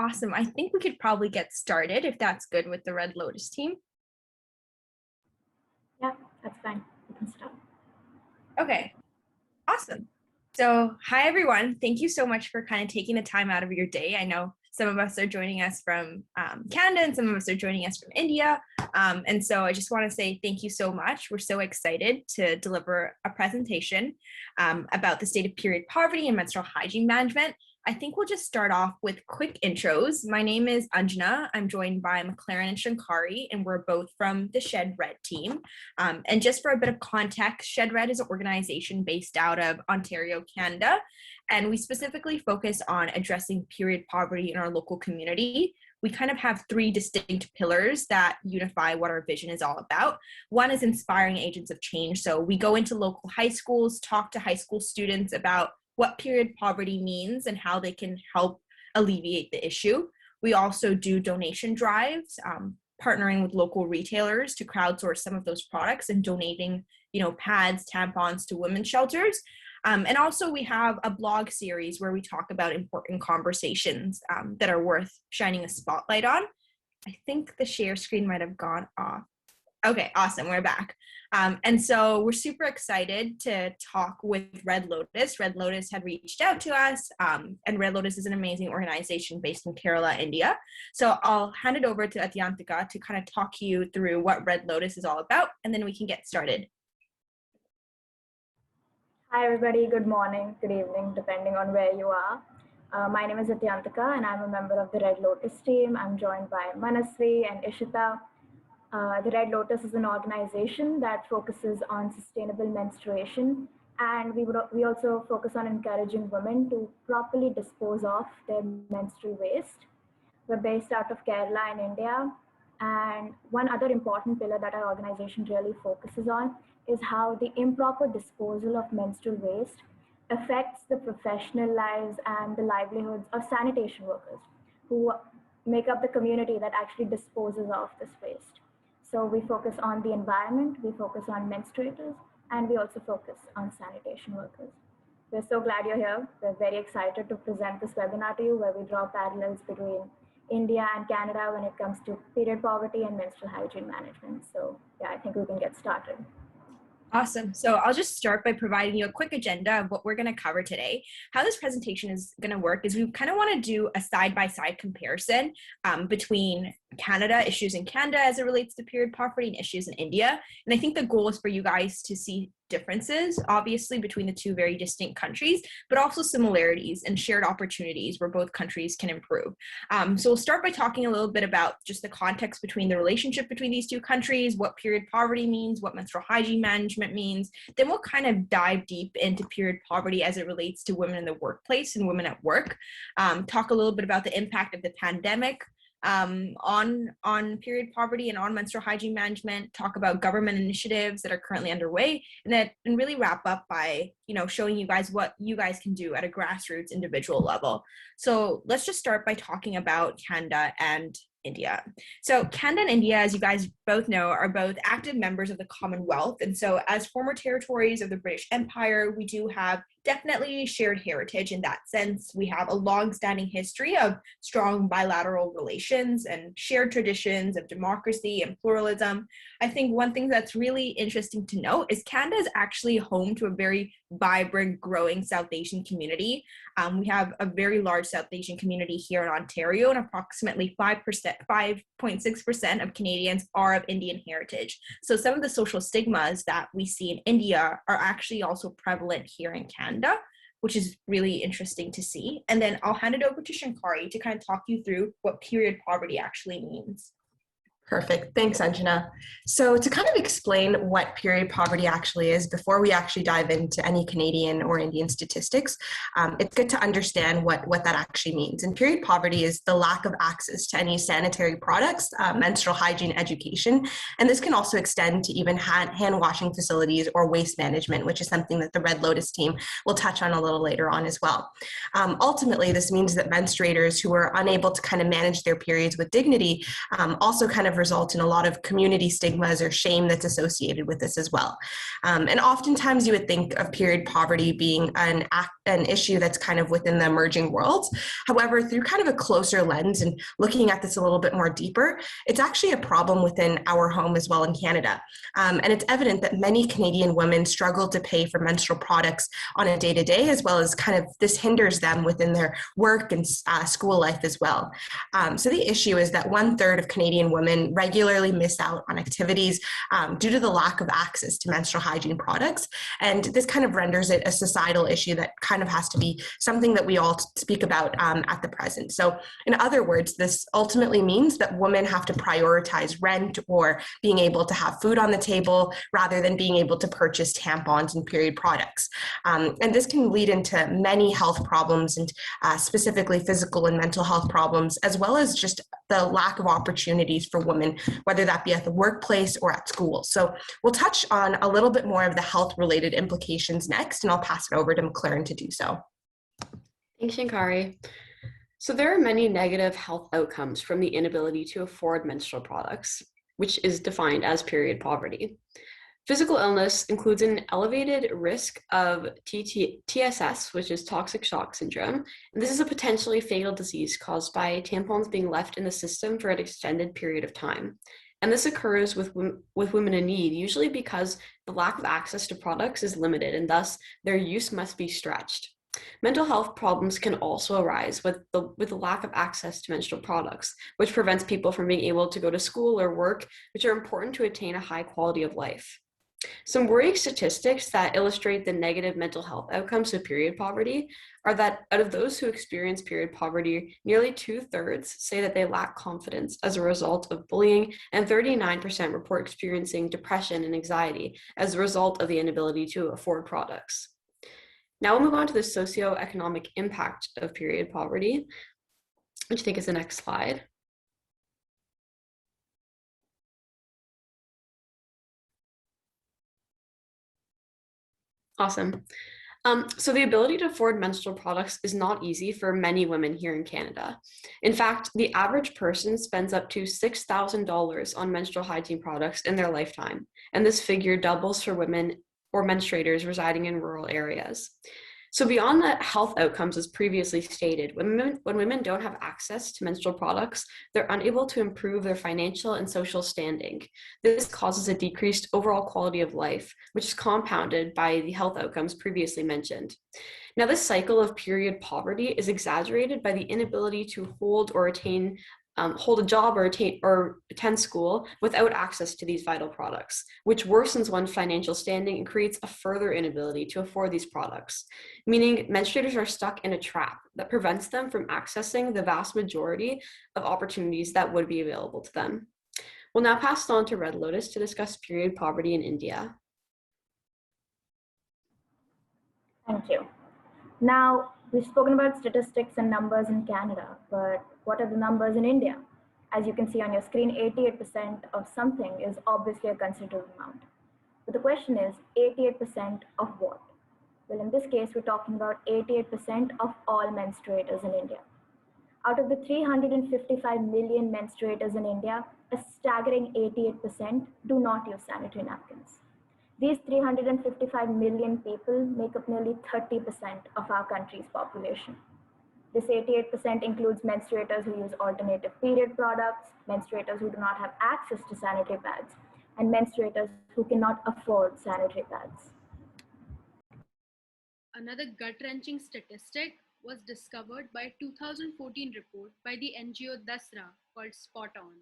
Awesome. I think we could probably get started if that's good with the Red Lotus team. Yeah, that's fine. We can start. Okay, awesome. So hi, everyone. Thank you so much for kind of taking the time out of your day. I know some of us are joining us from Canada and some of us are joining us from India. And so I just want to say thank you so much. We're so excited to deliver a presentation about the state of period poverty and menstrual hygiene management. I think we'll just start off with quick intros. My name is Anjana. I'm joined by McLaren and Shankari, and we're both from the Shed Red team. And just for a bit of context, Shed Red is an organization based out of Ontario, Canada, and we specifically focus on addressing period poverty in our local community. We kind of have three distinct pillars that unify what our vision is all about. One is inspiring agents of change. So we go into local high schools, talk to high school students about what period poverty means and how they can help alleviate the issue. We also do donation drives, partnering with local retailers to crowdsource some of those products and donating, pads, tampons to women's shelters. And also we have a blog series where we talk about important conversations that are worth shining a spotlight on. I think the share screen might have gone off. Okay, awesome, we're back. And so we're super excited to talk with Red Lotus. Red Lotus had reached out to us, and Red Lotus is an amazing organization based in Kerala, India. So I'll hand it over to Atyantika to kind of talk you through what Red Lotus is all about, and then we can get started. Hi, everybody. Good morning, good evening, depending on where you are. My name is Atyantika, and I'm a member of the Red Lotus team. I'm joined by Manasvi and Ishita. The Red Lotus is an organization that focuses on sustainable menstruation, and we also focus on encouraging women to properly dispose of their menstrual waste. We're based out of Kerala in India, and one other important pillar that our organization really focuses on is how the improper disposal of menstrual waste affects the professional lives and the livelihoods of sanitation workers who make up the community that actually disposes of this waste. So we focus on the environment, we focus on menstruators, and we also focus on sanitation workers. We're so glad you're here. We're very excited to present this webinar to you where we draw parallels between India and Canada when it comes to period poverty and menstrual hygiene management. So yeah, I think we can get started. Awesome. So I'll just start by providing you a quick agenda of what we're going to cover today. How this presentation is going to work is we kind of want to do a side-by-side comparison between Canada, issues in Canada as it relates to period poverty and issues in India. And I think the goal is for you guys to see differences, obviously, between the two very distinct countries, but also similarities and shared opportunities where both countries can improve. So we'll start by talking a little bit about just the context between the relationship between these two countries, what period poverty means, what menstrual hygiene management means. Then we'll kind of dive deep into period poverty as it relates to women in the workplace and women at work, talk a little bit about the impact of the pandemic on period poverty and on menstrual hygiene management, talk about government initiatives that are currently underway, and really wrap up by showing you guys what you guys can do at a grassroots individual level. So let's just start by talking about Canada and India. So Canada and India, as you guys both know, are both active members of the Commonwealth. And so as former territories of the British Empire, we do have definitely shared heritage in that sense. We have a long-standing history of strong bilateral relations and shared traditions of democracy and pluralism. I think one thing that's really interesting to note is Canada is actually home to a very vibrant, growing South Asian community. We have a very large South Asian community here in Ontario, and approximately 5.6% of Canadians are of Indian heritage. So some of the social stigmas that we see in India are actually also prevalent here in Canada, which is really interesting to see. And then I'll hand it over to Shankari to kind of talk you through what period poverty actually means. Perfect. Thanks, Anjana. So to kind of explain what period poverty actually is, before we actually dive into any Canadian or Indian statistics, it's good to understand what that actually means. And period poverty is the lack of access to any sanitary products, menstrual hygiene education, and this can also extend to even hand washing facilities or waste management, which is something that the Red Lotus team will touch on a little later on as well. Ultimately, this means that menstruators who are unable to kind of manage their periods with dignity also kind of result in a lot of community stigmas or shame that's associated with this as well. And oftentimes you would think of period poverty being an issue that's kind of within the emerging world. However, through kind of a closer lens and looking at this a little bit more deeper, it's actually a problem within our home as well in Canada. And it's evident that many Canadian women struggle to pay for menstrual products on a day-to-day, as well as kind of this hinders them within their work and school life as well. So the issue is that 1/3 of Canadian women regularly miss out on activities due to the lack of access to menstrual hygiene products. And this kind of renders it a societal issue that kind of has to be something that we all speak about at the present. So in other words, this ultimately means that women have to prioritize rent or being able to have food on the table rather than being able to purchase tampons and period products. And this can lead into many health problems and specifically physical and mental health problems, as well as just the lack of opportunities for women, whether that be at the workplace or at school. So we'll touch on a little bit more of the health-related implications next, and I'll pass it over to McLaren to do so. Thanks, Shankari. So there are many negative health outcomes from the inability to afford menstrual products, which is defined as period poverty. Physical illness includes an elevated risk of TSS, which is toxic shock syndrome. And this is a potentially fatal disease caused by tampons being left in the system for an extended period of time. And this occurs with women in need, usually because the lack of access to products is limited, and thus their use must be stretched. Mental health problems can also arise with the lack of access to menstrual products, which prevents people from being able to go to school or work, which are important to attain a high quality of life. Some worrying statistics that illustrate the negative mental health outcomes of period poverty are that out of those who experience period poverty, nearly 2/3 say that they lack confidence as a result of bullying, and 39% report experiencing depression and anxiety as a result of the inability to afford products. Now we'll move on to the socio-economic impact of period poverty, which I think is the next slide. Awesome. So the ability to afford menstrual products is not easy for many women here in Canada. In fact, the average person spends up to $6,000 on menstrual hygiene products in their lifetime, and this figure doubles for women or menstruators residing in rural areas. So beyond the health outcomes as previously stated, when women don't have access to menstrual products, they're unable to improve their financial and social standing. This causes a decreased overall quality of life, which is compounded by the health outcomes previously mentioned. Now, this cycle of period poverty is exaggerated by the inability to hold a job or attend school without access to these vital products, which worsens one's financial standing and creates a further inability to afford these products, meaning menstruators are stuck in a trap that prevents them from accessing the vast majority of opportunities that would be available to them. We'll now pass it on to Red Lotus to discuss period poverty in India. Thank you. Now, we've spoken about statistics and numbers in Canada, but what are the numbers in India? As you can see on your screen, 88% of something is obviously a considerable amount. But the question is, 88% of what? Well, in this case, we're talking about 88% of all menstruators in India. Out of the 355 million menstruators in India, a staggering 88% do not use sanitary napkins. These 355 million people make up nearly 30% of our country's population. This 88% includes menstruators who use alternative period products, menstruators who do not have access to sanitary pads, and menstruators who cannot afford sanitary pads. Another gut-wrenching statistic was discovered by a 2014 report by the NGO Dasra called Spot On.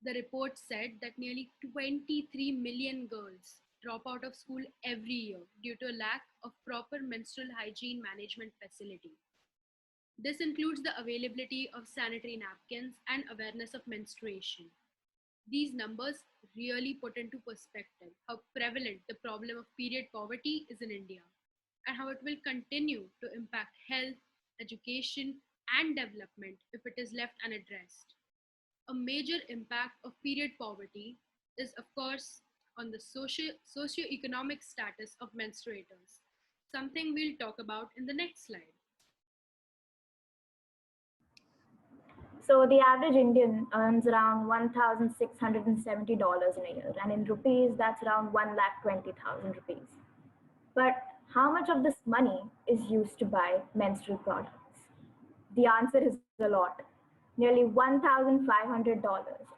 The report said that nearly 23 million girls drop out of school every year due to a lack of proper menstrual hygiene management facility. This includes the availability of sanitary napkins and awareness of menstruation. These numbers really put into perspective how prevalent the problem of period poverty is in India, and how it will continue to impact health, education, and development if it is left unaddressed. A major impact of period poverty is, of course, on the socio-economic status of menstruators, something we'll talk about in the next slide. So the average Indian earns around $1,670 in a year, and in rupees, that's around 1,20,000 rupees. But how much of this money is used to buy menstrual products? The answer is a lot. Nearly $1,500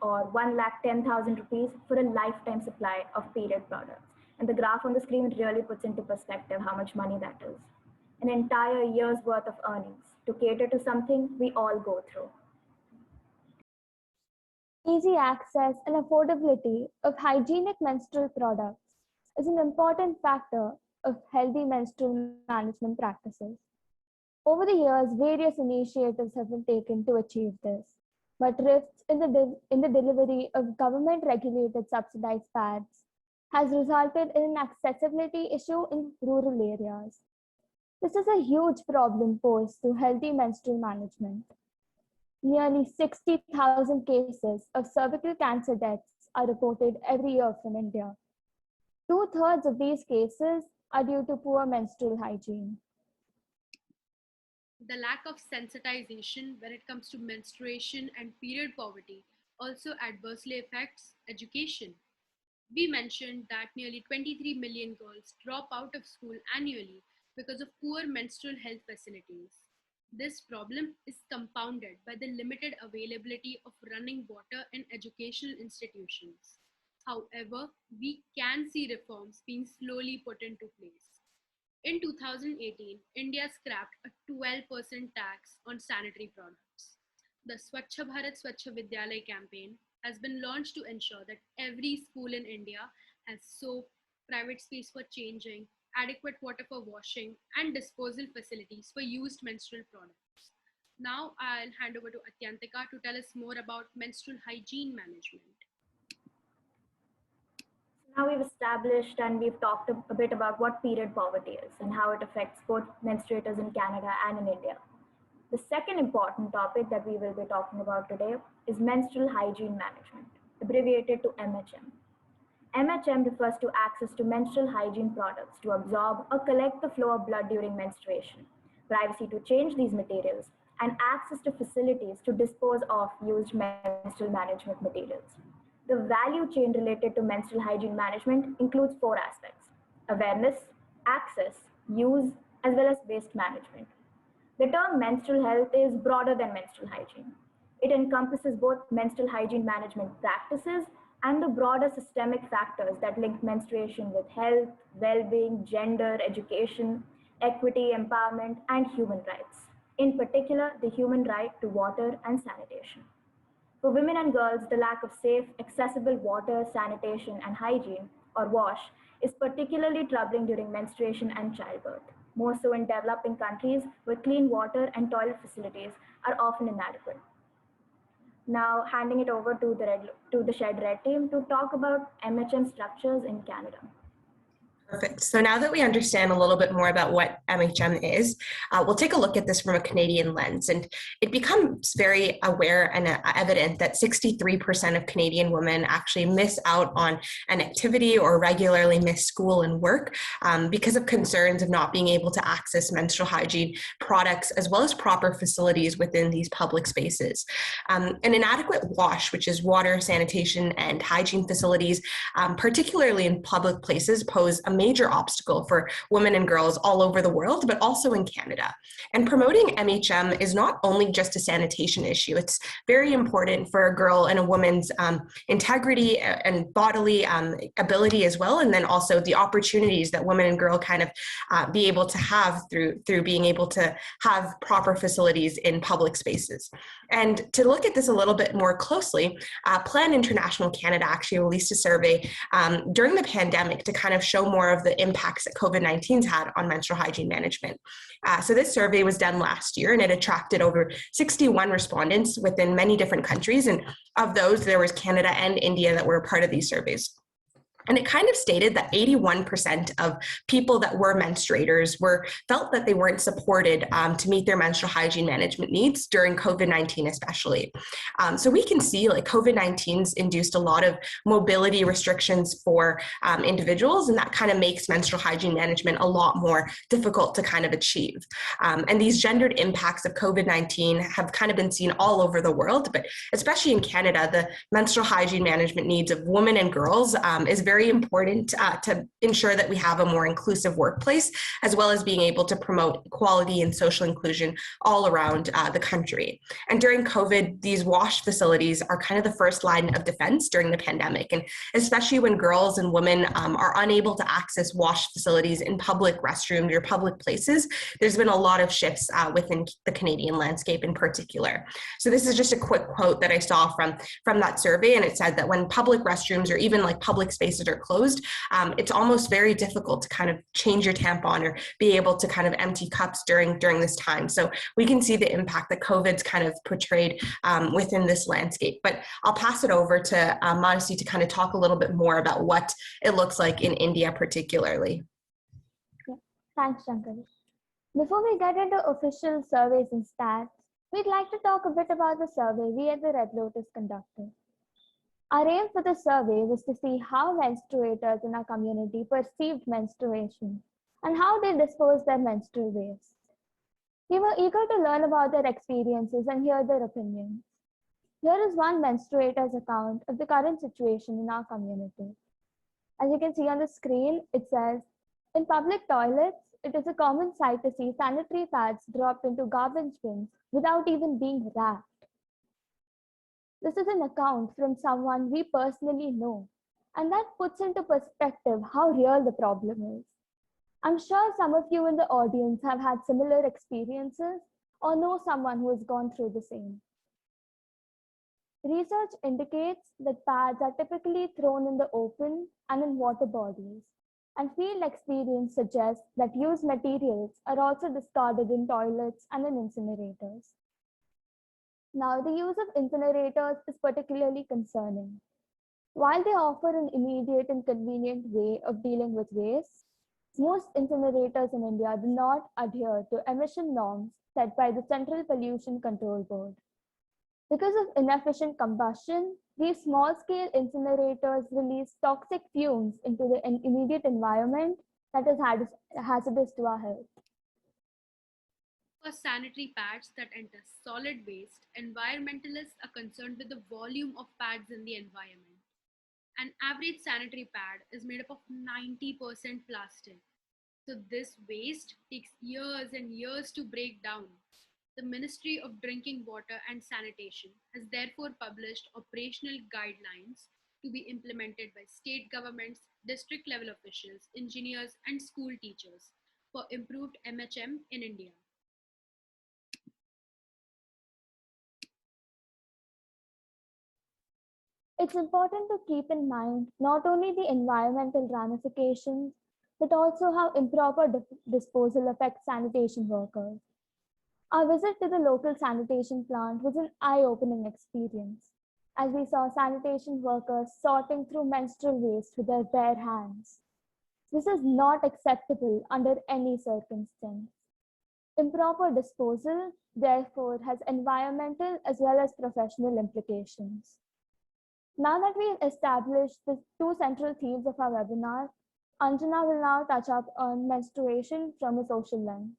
or 1,10,000 rupees for a lifetime supply of period products. And the graph on the screen really puts into perspective how much money that is. An entire year's worth of earnings to cater to something we all go through. Easy access and affordability of hygienic menstrual products is an important factor of healthy menstrual management practices. Over the years, various initiatives have been taken to achieve this, but rifts in the delivery of government-regulated subsidized pads has resulted in an accessibility issue in rural areas. This is a huge problem posed to healthy menstrual management. Nearly 60,000 cases of cervical cancer deaths are reported every year from India. 2/3 of these cases are due to poor menstrual hygiene. The lack of sensitization when it comes to menstruation and period poverty also adversely affects education. We mentioned that nearly 23 million girls drop out of school annually because of poor menstrual health facilities. This problem is compounded by the limited availability of running water in educational institutions. However, we can see reforms being slowly put into place. In 2018, India scrapped a 12% tax on sanitary products. The Swachh Bharat Swachh Vidyalaya campaign has been launched to ensure that every school in India has soap, private space for changing, adequate water for washing, and disposal facilities for used menstrual products. Now I'll hand over to Atyantika to tell us more about menstrual hygiene management. Now we've established and we've talked a bit about what period poverty is and how it affects both menstruators in Canada and in India. The second important topic that we will be talking about today is menstrual hygiene management, abbreviated to MHM. MHM refers to access to menstrual hygiene products to absorb or collect the flow of blood during menstruation, privacy to change these materials, and access to facilities to dispose of used menstrual management materials. The value chain related to menstrual hygiene management includes 4 aspects: awareness, access, use, as well as waste management. The term menstrual health is broader than menstrual hygiene. It encompasses both menstrual hygiene management practices and the broader systemic factors that link menstruation with health, well-being, gender, education, equity, empowerment, and human rights. In particular, the human right to water and sanitation. For women and girls, the lack of safe, accessible water, sanitation, and hygiene, or WASH, is particularly troubling during menstruation and childbirth, more so in developing countries where clean water and toilet facilities are often inadequate. Now, handing it over to the Shed Red team to talk about MHM structures in Canada. Perfect. So now that we understand a little bit more about what MHM is, we'll take a look at this from a Canadian lens. And it becomes very aware and evident that 63% of Canadian women actually miss out on an activity or regularly miss school and work because of concerns of not being able to access menstrual hygiene products as well as proper facilities within these public spaces. An inadequate WASH, which is water, sanitation, and hygiene facilities, particularly in public places, pose a major obstacle for women and girls all over the world, but also in Canada. And promoting MHM is not only just a sanitation issue, it's very important for a girl and a woman's integrity and bodily ability as well, and then also the opportunities that women and girl kind of be able to have through being able to have proper facilities in public spaces. And to look at this a little bit more closely, Plan International Canada actually released a survey during the pandemic to kind of show more of the impacts that COVID-19's had on menstrual hygiene management. So this survey was done last year and it attracted over 61 respondents within many different countries. And of those, there was Canada and India that were a part of these surveys. And it kind of stated that 81% of people that were menstruators felt that they weren't supported to meet their menstrual hygiene management needs during COVID-19 especially. So we can see like COVID-19's induced a lot of mobility restrictions for individuals, and that kind of makes menstrual hygiene management a lot more difficult to kind of achieve. And these gendered impacts of COVID-19 have kind of been seen all over the world, but especially in Canada, the menstrual hygiene management needs of women and girls is very important to ensure that we have a more inclusive workplace, as well as being able to promote equality and social inclusion all around the country. And during COVID, these wash facilities are kind of the first line of defense during the pandemic, and especially when girls and women are unable to access wash facilities in public restrooms or public places, there's been a lot of shifts within the Canadian landscape in particular. So this is just a quick quote that I saw from that survey, and it said that when public restrooms or even like public spaces are closed, it's almost very difficult to kind of change your tampon or be able to kind of empty cups during this time. So we can see the impact that COVID's kind of portrayed within this landscape. But I'll pass it over to Modesty to kind of talk a little bit more about what it looks like in India particularly. Yeah. Thanks, Shankar. Before we get into official surveys and stats, we'd like to talk a bit about the survey we at the Red Lotus conducted. Our aim for the survey was to see how menstruators in our community perceived menstruation and how they dispose their menstrual waste. We were eager to learn about their experiences and hear their opinions. Here is one menstruator's account of the current situation in our community. As you can see on the screen, it says, in public toilets, it is a common sight to see sanitary pads dropped into garbage bins without even being wrapped. This is an account from someone we personally know, and that puts into perspective how real the problem is. I'm sure some of you in the audience have had similar experiences or know someone who has gone through the same. Research indicates that pads are typically thrown in the open and in water bodies, and field experience suggests that used materials are also discarded in toilets and in incinerators. Now, the use of incinerators is particularly concerning. While they offer an immediate and convenient way of dealing with waste, most incinerators in India do not adhere to emission norms set by the Central Pollution Control Board. Because of inefficient combustion, these small-scale incinerators release toxic fumes into the immediate environment that is hazardous to our health. For sanitary pads that enter solid waste, environmentalists are concerned with the volume of pads in the environment. An average sanitary pad is made up of 90% plastic. So this waste takes years and years to break down. The Ministry of Drinking Water and Sanitation has therefore published operational guidelines to be implemented by state governments, district level officials, engineers, and school teachers for improved MHM in India. It's important to keep in mind not only the environmental ramifications, but also how improper disposal affects sanitation workers. Our visit to the local sanitation plant was an eye-opening experience, as we saw sanitation workers sorting through menstrual waste with their bare hands. This is not acceptable under any circumstance. Improper disposal, therefore, has environmental as well as professional implications. Now that we've established the two central themes of our webinar, Anjana will now touch up on menstruation from a social lens.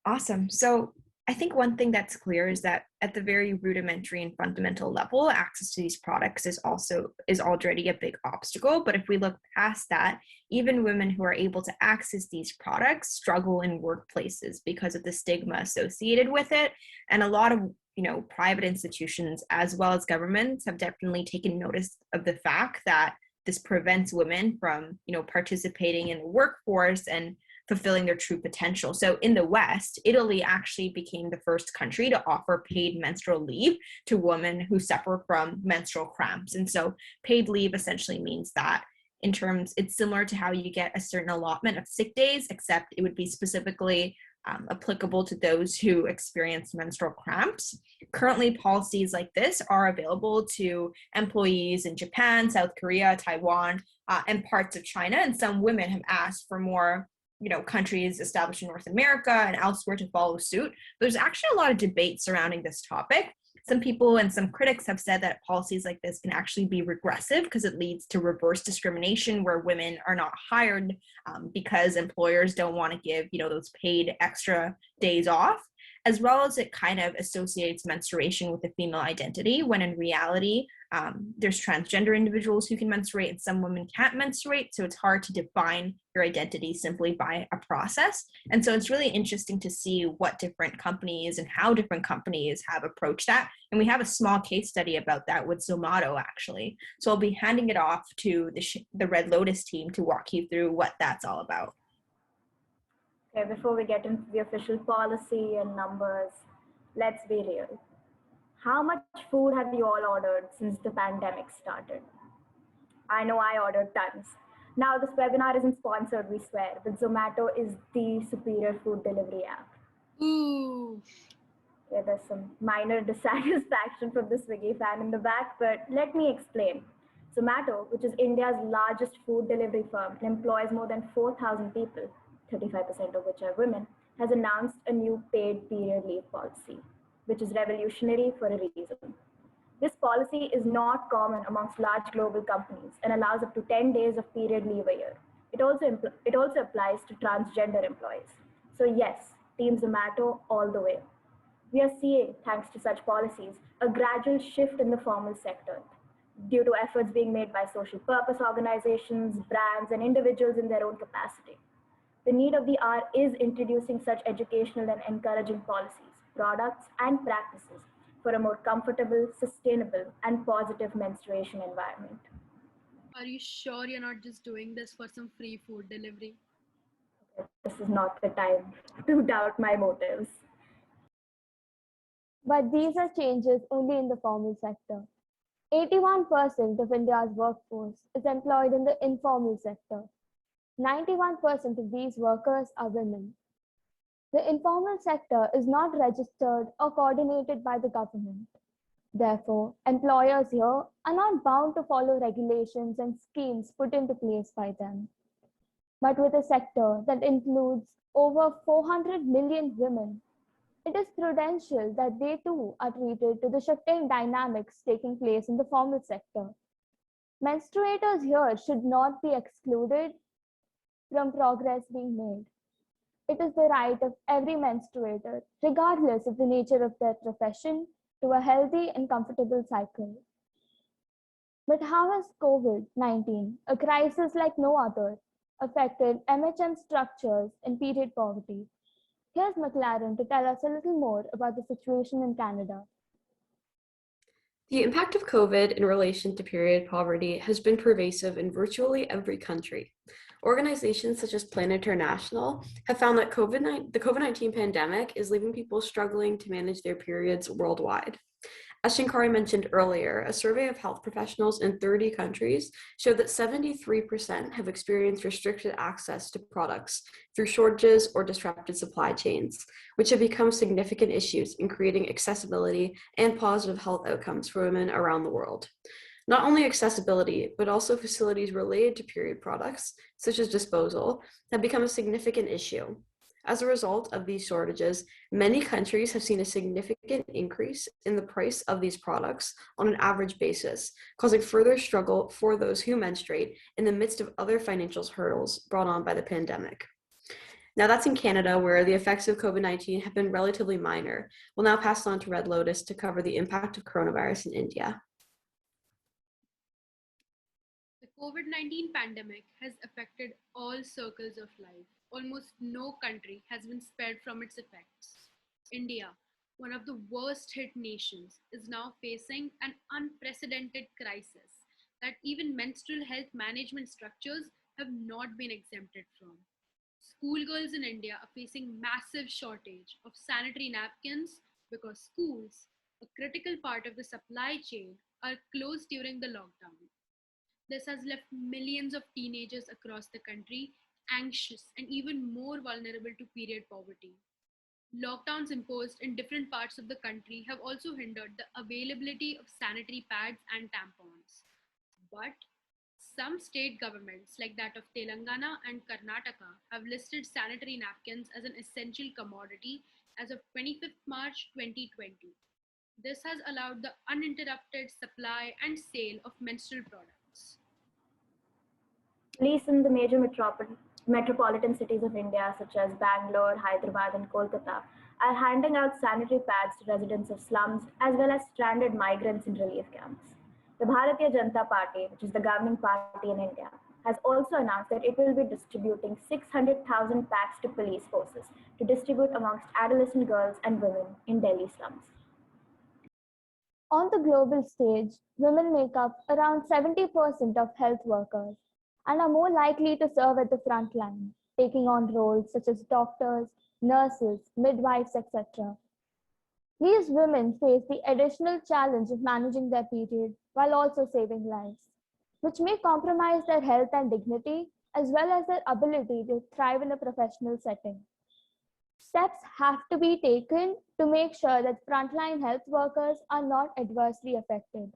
Awesome. So I think one thing that's clear is that at the very rudimentary and fundamental level, access to these products is already a big obstacle. But if we look past that, even women who are able to access these products struggle in workplaces because of the stigma associated with it. And a lot of private institutions as well as governments have definitely taken notice of the fact that this prevents women from participating in the workforce and fulfilling their true potential. So in the West, Italy actually became the first country to offer paid menstrual leave to women who suffer from menstrual cramps. And so paid leave essentially means that it's similar to how you get a certain allotment of sick days, except it would be specifically applicable to those who experience menstrual cramps. Currently, policies like this are available to employees in Japan, South Korea, Taiwan, and parts of China. And some women have asked for more countries established in North America and elsewhere to follow suit. There's actually a lot of debate surrounding this topic. Some people and some critics have said that policies like this can actually be regressive because it leads to reverse discrimination where women are not hired because employers don't want to give, those paid extra days off, as well as it kind of associates menstruation with a female identity when in reality, there's transgender individuals who can menstruate and some women can't menstruate. So it's hard to define your identity simply by a process. And so it's really interesting to see what different companies and how different companies have approached that. And we have a small case study about that with Zomato, actually. So I'll be handing it off to the Red Lotus team to walk you through what that's all about. Okay, before we get into the official policy and numbers, let's be real. How much food have you all ordered since the pandemic started? I know I ordered tons. Now, this webinar isn't sponsored, we swear, but Zomato is the superior food delivery app. Ooh. Yeah, there's some minor dissatisfaction from the Swiggy fan in the back, but let me explain. Zomato, which is India's largest food delivery firm and employs more than 4,000 people, 35% of which are women, has announced a new paid period leave policy, which is revolutionary for a reason. This policy is not common amongst large global companies and allows up to 10 days of period leave a year. It also applies to transgender employees. So yes, Team Zomato all the way. We are seeing, thanks to such policies, a gradual shift in the formal sector due to efforts being made by social purpose organizations, brands, and individuals in their own capacity. The need of the hour is introducing such educational and encouraging policies, products, and practices for a more comfortable, sustainable, and positive menstruation environment. Are you sure you're not just doing this for some free food delivery? This is not the time to doubt my motives. But these are changes only in the formal sector. 81% of India's workforce is employed in the informal sector. 91% of these workers are women. The informal sector is not registered or coordinated by the government. Therefore, employers here are not bound to follow regulations and schemes put into place by them. But with a sector that includes over 400 million women, it is prudential that they too are treated to the shifting dynamics taking place in the formal sector. Menstruators here should not be excluded from progress being made. It is the right of every menstruator, regardless of the nature of their profession, to a healthy and comfortable cycle. But how has COVID-19, a crisis like no other, affected MHM structures and period poverty? Here's McLaren to tell us a little more about the situation in Canada. The impact of COVID in relation to period poverty has been pervasive in virtually every country. Organizations such as Plan International have found that the COVID-19 pandemic is leaving people struggling to manage their periods worldwide. As Shinkari mentioned earlier, a survey of health professionals in 30 countries showed that 73% have experienced restricted access to products through shortages or disrupted supply chains, which have become significant issues in creating accessibility and positive health outcomes for women around the world. Not only accessibility, but also facilities related to period products, such as disposal, have become a significant issue. As a result of these shortages, many countries have seen a significant increase in the price of these products on an average basis, causing further struggle for those who menstruate in the midst of other financial hurdles brought on by the pandemic. Now that's in Canada, where the effects of COVID-19 have been relatively minor. We'll now pass on to Red Lotus to cover the impact of coronavirus in India. The COVID-19 pandemic has affected all circles of life. Almost no country has been spared from its effects. India, one of the worst hit nations, is now facing an unprecedented crisis that even menstrual health management structures have not been exempted from. Schoolgirls in India are facing massive shortage of sanitary napkins because schools, a critical part of the supply chain, are closed during the lockdown. This has left millions of teenagers across the country anxious and even more vulnerable to period poverty. Lockdowns imposed in different parts of the country have also hindered the availability of sanitary pads and tampons. But some state governments, like that of Telangana and Karnataka, have listed sanitary napkins as an essential commodity as of 25th March 2020. This has allowed the uninterrupted supply and sale of menstrual products. Police in the major metropolitan cities of India, such as Bangalore, Hyderabad, and Kolkata, are handing out sanitary pads to residents of slums as well as stranded migrants in relief camps. The Bharatiya Janata Party, which is the governing party in India, has also announced that it will be distributing 600,000 packs to police forces to distribute amongst adolescent girls and women in Delhi slums. On the global stage, women make up around 70% of health workers and are more likely to serve at the front line, taking on roles such as doctors, nurses, midwives, etc. These women face the additional challenge of managing their period while also saving lives, which may compromise their health and dignity as well as their ability to thrive in a professional setting. Steps have to be taken to make sure that frontline health workers are not adversely affected,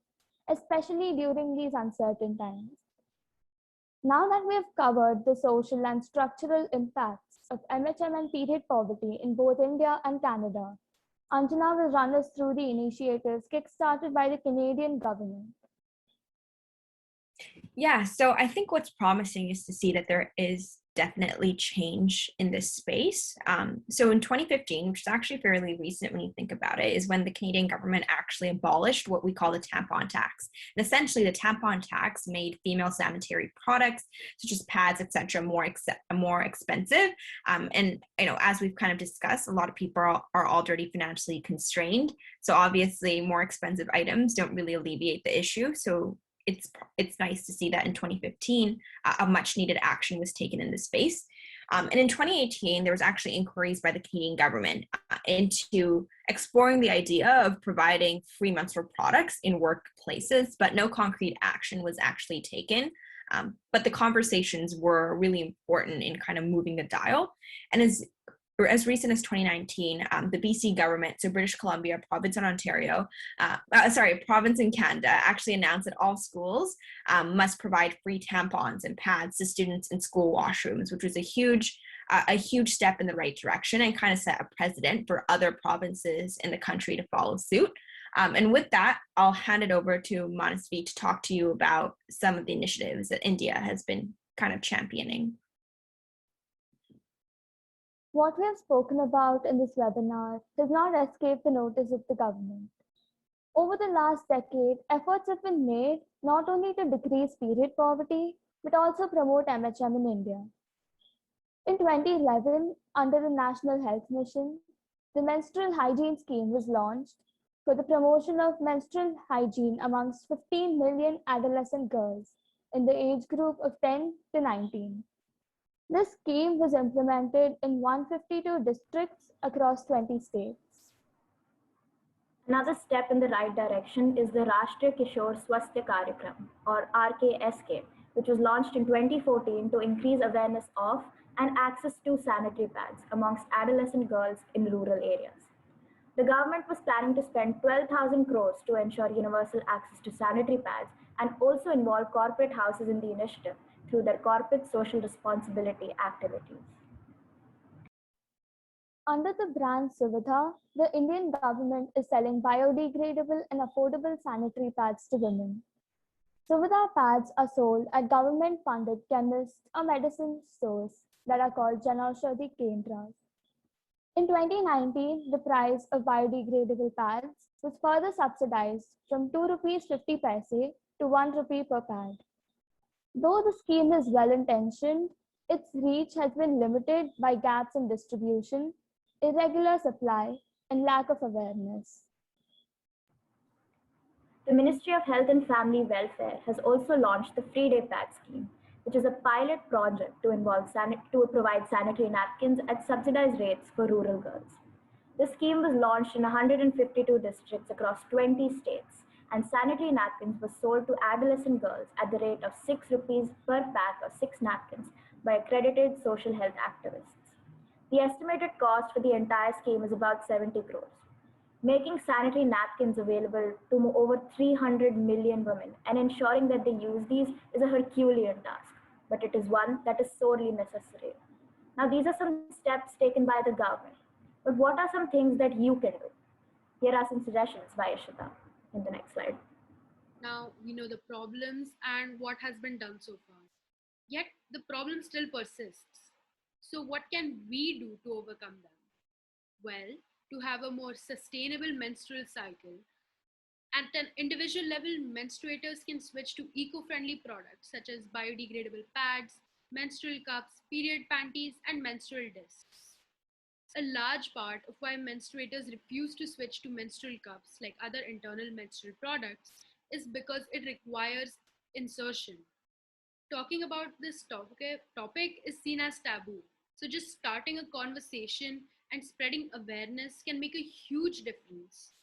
especially during these uncertain times. Now that we have covered the social and structural impacts of MHM and period poverty in both India and Canada, Anjana will run us through the initiatives kickstarted by the Canadian government. Yeah, so I think what's promising is to see that there is definitely change in this space. So in 2015, which is actually fairly recent when you think about it, is when the Canadian government actually abolished what we call the Tampon Tax. And essentially, the Tampon Tax made female sanitary products, such as pads, etc., more expensive. And as we've kind of discussed, a lot of people are already financially constrained. So obviously, more expensive items don't really alleviate the issue. So it's nice to see that in 2015, a much needed action was taken in this space. And in 2018, there was actually inquiries by the Canadian government into exploring the idea of providing free menstrual products in workplaces, but no concrete action was actually taken. But the conversations were really important in kind of moving the dial. And as recent as 2019, the BC government, so British Columbia, province in Ontario, province in Canada, actually announced that all schools must provide free tampons and pads to students in school washrooms, which was a huge step in the right direction and kind of set a precedent for other provinces in the country to follow suit. And with that, I'll hand it over to Manasvi to talk to you about some of the initiatives that India has been kind of championing. What we have spoken about in this webinar has not escaped the notice of the government. Over the last decade, efforts have been made not only to decrease period poverty, but also promote MHM in India. In 2011, under the National Health Mission, the Menstrual Hygiene Scheme was launched for the promotion of menstrual hygiene amongst 15 million adolescent girls in the age group of 10 to 19. This scheme was implemented in 152 districts across 20 states. Another step in the right direction is the Rashtriya Kishore Swasthya Karyakram, or RKSK, which was launched in 2014 to increase awareness of and access to sanitary pads amongst adolescent girls in rural areas. The government was planning to spend 12,000 crores to ensure universal access to sanitary pads and also involve corporate houses in the initiative through their corporate social responsibility activities. Under the brand Suvidha, the Indian government is selling biodegradable and affordable sanitary pads to women. Suvidha pads are sold at government-funded chemists or medicine stores that are called Janaushadhi Kendras. In 2019, the price of biodegradable pads was further subsidized from ₹2.50 to ₹1 per pad. Though the scheme is well-intentioned, its reach has been limited by gaps in distribution, irregular supply, and lack of awareness. The Ministry of Health and Family Welfare has also launched the Free Day Pad scheme, which is a pilot project to provide sanitary napkins at subsidized rates for rural girls. The scheme was launched in 152 districts across 20 states, and sanitary napkins were sold to adolescent girls at the rate of ₹6 per pack or 6 napkins by accredited social health activists. The estimated cost for the entire scheme is about 70 crores. Making sanitary napkins available to over 300 million women and ensuring that they use these is a Herculean task, but it is one that is sorely necessary. Now, these are some steps taken by the government, but what are some things that you can do? Here are some suggestions by Ishita in the next slide. Now we know the problems and what has been done so far. Yet the problem still persists. So, what can we do to overcome them? Well, to have a more sustainable menstrual cycle, at an individual level, menstruators can switch to eco friendly products such as biodegradable pads, menstrual cups, period panties, and menstrual discs. A large part of why menstruators refuse to switch to menstrual cups, like other internal menstrual products, is because it requires insertion. Talking about this topic is seen as taboo. So, just starting a conversation and spreading awareness can make a huge difference.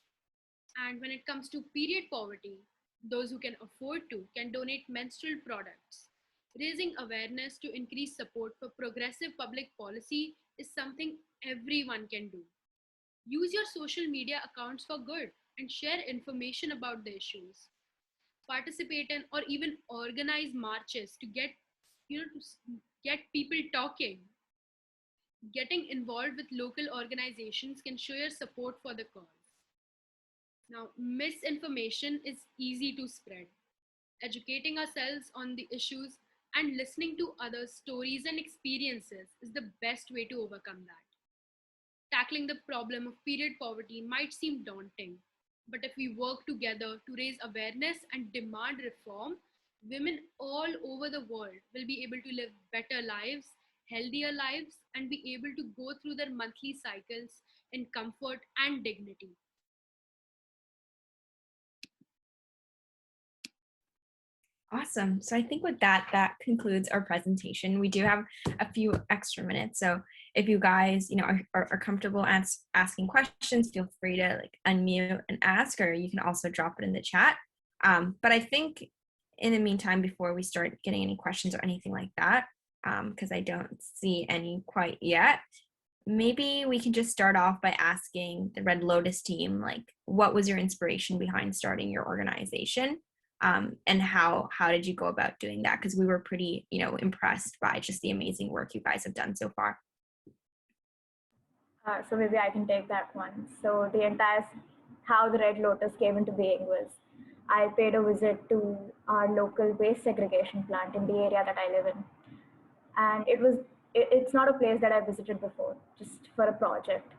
And when it comes to period poverty, those who can afford to can donate menstrual products. Raising awareness to increase support for progressive public policy is something everyone can do. Use your social media accounts for good and share information about the issues. Participate in or even organize marches to get get people talking. Getting involved with local organizations can show your support for the cause. Now, misinformation is easy to spread. Educating ourselves on the issues and listening to others' stories and experiences is the best way to overcome that. Tackling the problem of period poverty might seem daunting, but if we work together to raise awareness and demand reform, women all over the world will be able to live better lives, healthier lives, and be able to go through their monthly cycles in comfort and dignity. Awesome. So I think with that, that concludes our presentation. We do have a few extra minutes. So if you guys, are comfortable asking questions, feel free to like unmute and ask, or you can also drop it in the chat. But I think in the meantime, before we start getting any questions or anything like that, because I don't see any quite yet, maybe we can just start off by asking the Red Lotus team, like, what was your inspiration behind starting your organization? And how did you go about doing that? Because we were pretty, impressed by just the amazing work you guys have done so far. So maybe I can take that one. So the entire how the Red Lotus came into being was I paid a visit to our local waste segregation plant in the area that I live in, and it's not a place that I visited before, just for a project.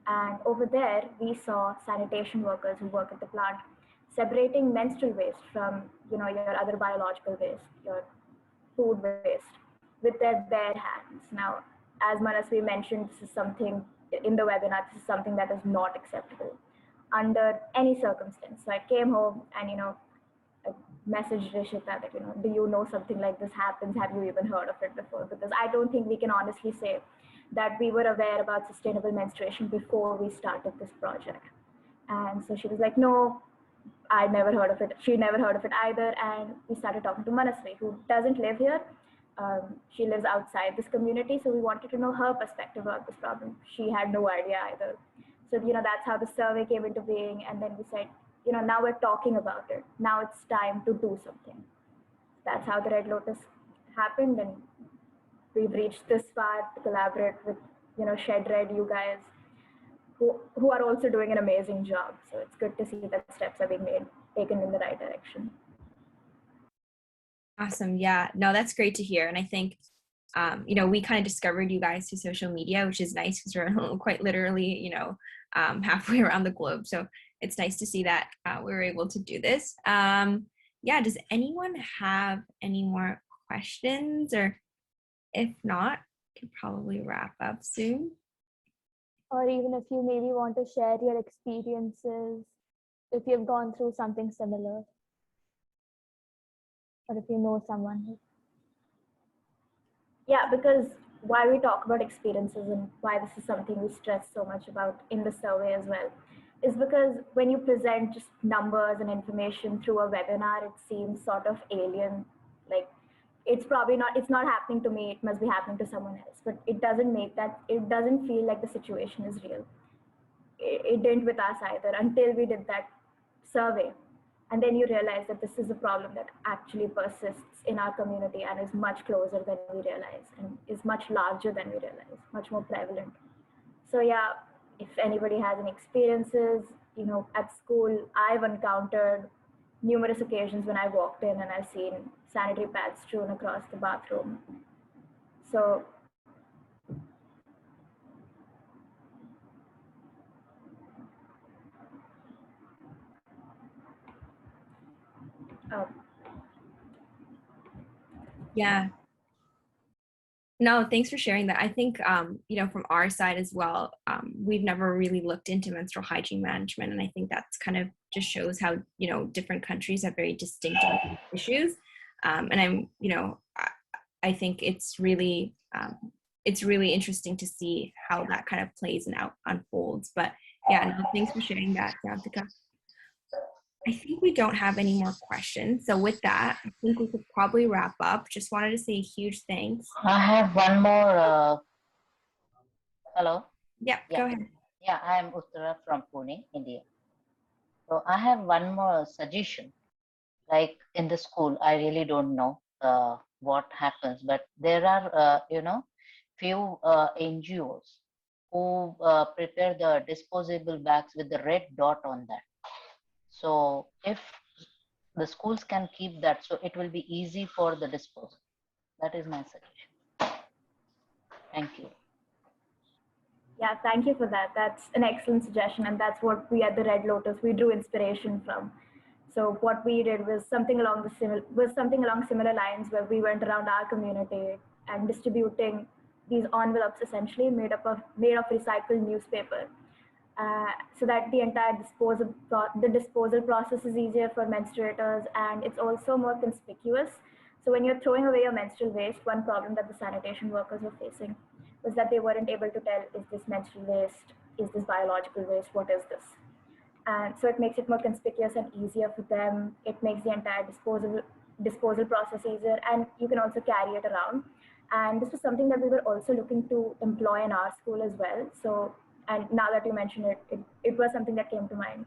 And over there, we saw sanitation workers who work at the plant separating menstrual waste from your other biological waste, your food waste, with their bare hands. Now, as Manasvi mentioned, this is something in the webinar. This is something that is not acceptable under any circumstance. So I came home and I messaged Rishita that do you know something like this happens? Have you even heard of it before? Because I don't think we can honestly say that we were aware about sustainable menstruation before we started this project. And so she was like, no, I never heard of it. She never heard of it either. And we started talking to Manasvi, who doesn't live here. She lives outside this community. So we wanted to know her perspective about this problem. She had no idea either. So, that's how the survey came into being. And then we said, now we're talking about it. Now it's time to do something. That's how the Red Lotus happened. And we've reached this far to collaborate with, Shed Red, you guys, who are also doing an amazing job. So it's good to see that steps are being taken in the right direction. Awesome. Yeah, no, that's great to hear. And I think, we kind of discovered you guys through social media, which is nice because we're quite literally, halfway around the globe. So it's nice to see that we were able to do this. Does anyone have any more questions? Or if not, we can probably wrap up soon. Or even if you maybe want to share your experiences, if you've gone through something similar, or if you know someone who. Yeah, because why we talk about experiences and why this is something we stress so much about in the survey as well is because when you present just numbers and information through a webinar, it seems sort of alien. Like it's not happening to me, it must be happening to someone else. But it doesn't feel like the situation is real. It didn't with us either until we did that survey. And then you realize that this is a problem that actually persists in our community and is much closer than we realize, and is much larger than we realize, much more prevalent. So yeah, if anybody has any experiences, at school, I've encountered numerous occasions when I walked in and I've seen sanitary pads strewn across the bathroom. So uh, Yeah. No, thanks for sharing that. I think, from our side as well, we've never really looked into menstrual hygiene management. And I think that's kind of just shows how, different countries have very distinct issues. And I think it's really interesting to see how that kind of plays and unfolds. But yeah, no, thanks for sharing that, Jessica. I think we don't have any more questions. So with that, I think we could probably wrap up. Just wanted to say a huge thanks. I have one more. Hello? Yeah, go ahead. Yeah, I am Uttara from Pune, India. So I have one more suggestion. Like in the school, I really don't know what happens, but there are, few NGOs who prepare the disposable bags with the red dot on that. So if the schools can keep that, so it will be easy for the disposal. That is my suggestion. Thank you. yeah, thank you for that. That's an excellent suggestion, and that's what we at the Red Lotus we drew inspiration from. So what we did was something along similar lines, where we went around our community and distributing these envelopes, essentially made of recycled newspaper, so that the entire disposal process is easier for menstruators, and it's also more conspicuous. So when you're throwing away your menstrual waste, one problem that the sanitation workers were facing was that they weren't able to tell, is this menstrual waste, is this biological waste, what is this? And so it makes it more conspicuous and easier for them. It makes the entire disposal process easier, and you can also carry it around. And this was something that we were also looking to employ in our school as well. So, and now that you mention it, it was something that came to mind.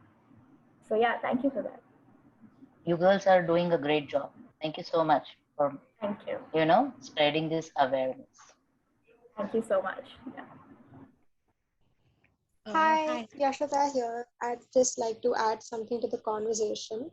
So yeah, thank you for that. You girls are doing a great job. Thank you so much for Thank you. Spreading this awareness. Thank you so much. Yeah. Hi, Yashada here. I'd just like to add something to the conversation.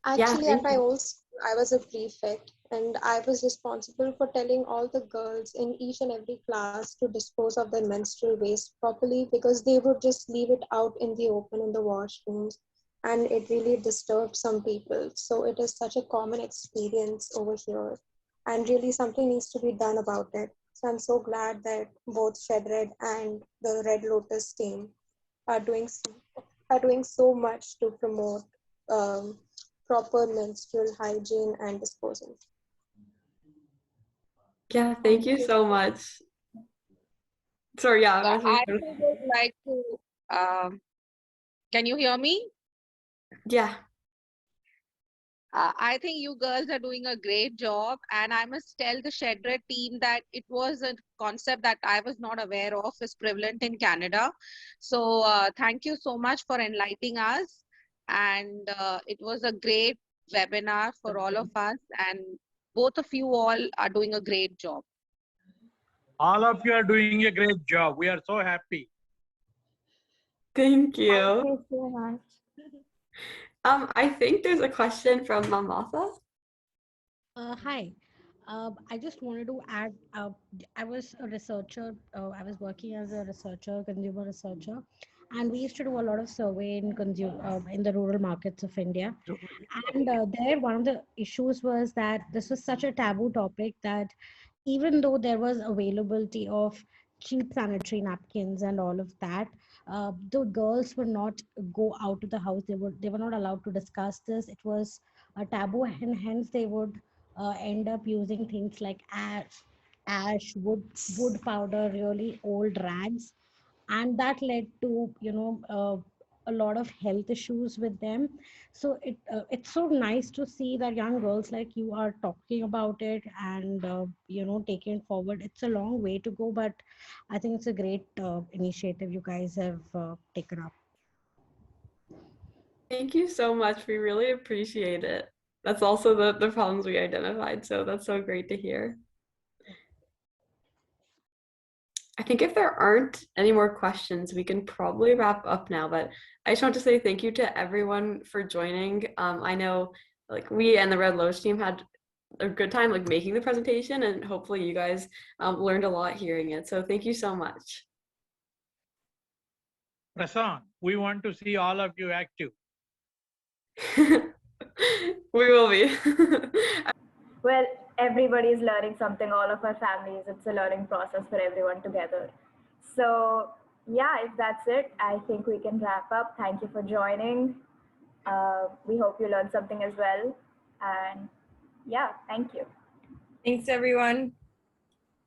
Actually, at my old school, I was a prefect, and I was responsible for telling all the girls in each and every class to dispose of their menstrual waste properly, because they would just leave it out in the open in the washrooms, and it really disturbed some people. So it is such a common experience over here, and really something needs to be done about it. So I'm so glad that both Shed Red and the Red Lotus team are doing so much to promote proper menstrual hygiene and disposal. Yeah, thank you so much. Sorry, yeah. I would like to, can you hear me? Yeah. I think you girls are doing a great job, and I must tell the Shedred team that it was a concept that I was not aware of is prevalent in Canada. So thank you so much for enlightening us, and it was a great webinar for all of us, and both of you all are doing a great job. All of you are doing a great job. We are so happy. Thank you. Thank you so much. I think there's a question from Mamatha. Hi. I just wanted to add, I was a researcher. I was working as a researcher, consumer researcher, and we used to do a lot of survey in in the rural markets of India. And there, one of the issues was that this was such a taboo topic that even though there was availability of cheap sanitary napkins and all of that, the girls would not go out of the house. They were not allowed to discuss this. It was a taboo, and hence they would end up using things like ash, wood powder, really old rags, and that led to a lot of health issues with them. So it's so nice to see that young girls like you are talking about it and taking it forward. It's a long way to go, but I think it's a great initiative you guys have taken up. Thank you so much. We really appreciate it. That's also the problems we identified. So that's so great to hear. I think if there aren't any more questions, we can probably wrap up now. But I just want to say thank you to everyone for joining. I know like we and the Red Lotus team had a good time like making the presentation, and hopefully you guys learned a lot hearing it. So thank you so much. Prasan, we want to see all of you active. We will be. Well, everybody is learning something, all of our families. It's a learning process for everyone together. So, yeah, if that's it, I think we can wrap up. Thank you for joining. We hope you learned something as well. And yeah, thank you. Thanks, everyone.